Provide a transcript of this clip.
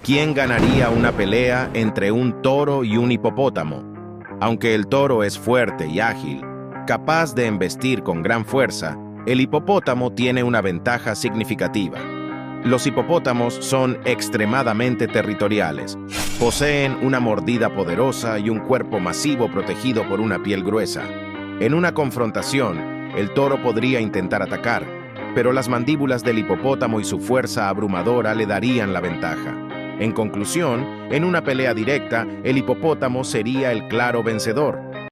¿Quién ganaría una pelea entre un toro y un hipopótamo? Aunque el toro es fuerte y ágil, capaz de embestir con gran fuerza, el hipopótamo tiene una ventaja significativa. Los hipopótamos son extremadamente territoriales. Poseen una mordida poderosa y un cuerpo masivo protegido por una piel gruesa. En una confrontación, el toro podría intentar atacar, pero las mandíbulas del hipopótamo y su fuerza abrumadora le darían la ventaja. En conclusión, en una pelea directa, el hipopótamo sería el claro vencedor.